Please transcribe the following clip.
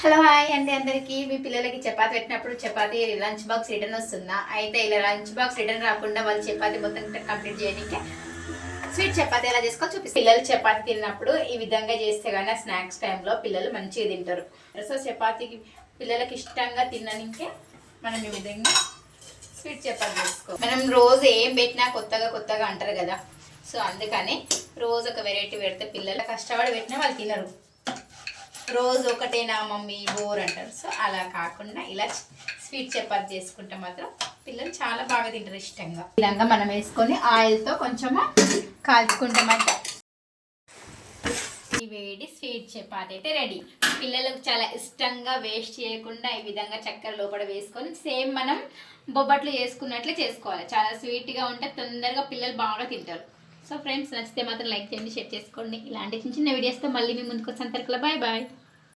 Hello hi అండి అందరికీ. మీ పిల్లలకి చపాతి పెట్టినప్పుడు చపాతి లంచ్ బాక్స్ రిటర్న్ వస్తుందా? అయితే ఇలా లంచ్ బాక్స్ రిటర్న్ రాకుండా వాళ్ళు చపాతి మొత్తం కంప్లీట్ చేయడానికి స్వీట్ చపాతి ఎలా చేసుకోవాలి చూపిస్తాను. పిల్లలు చపాతి తిన్నప్పుడు ఈ విధంగా చేస్తే కానీ స్నాక్స్ టైంలో పిల్లలు మంచిగా తింటారు. సో చపాతీకి పిల్లలకి ఇష్టంగా తినడానికే మనం ఈ విధంగా స్వీట్ చపాతి చేసుకోవాలి. మనం రోజు ఏం పెట్టినా కొత్తగా అంటారు కదా. సో అందుకని రోజు ఒక వెరైటీ పెడితే పిల్లలు కష్టపడి పెట్టినా వాళ్ళు తినరు. రోజు ఒకటేనా మమ్మీ బోర్ అంటారు. సో అలా కాకుండా ఇలా స్వీట్ చపాతి చేసుకుంటే మాత్రం పిల్లలు చాలా బాగా తింటారు ఇష్టంగా. ఈ విధంగా మనం వేసుకొని ఆయిల్తో కొంచెము కాల్చుకుంటామంటే ఈ వేడి స్వీట్ చపాతి అయితే రెడీ. పిల్లలకు చాలా ఇష్టంగా వేస్ట్ చేయకుండా ఈ విధంగా చక్కెర లోపల వేసుకొని సేమ్ మనం బొబ్బట్లు చేసుకున్నట్లే చేసుకోవాలి. చాలా స్వీట్గా ఉంటే తొందరగా పిల్లలు బాగా తింటారు. సో ఫ్రెండ్స్, నచ్చితే మాత్రం లైక్ చేయండి, షేర్ చేసుకోండి. ఇలాంటి చిన్న చిన్న వీడియోస్తో మళ్ళీ మీ ముందుకు వచ్చేంతవరకు బాయ్ బాయ్.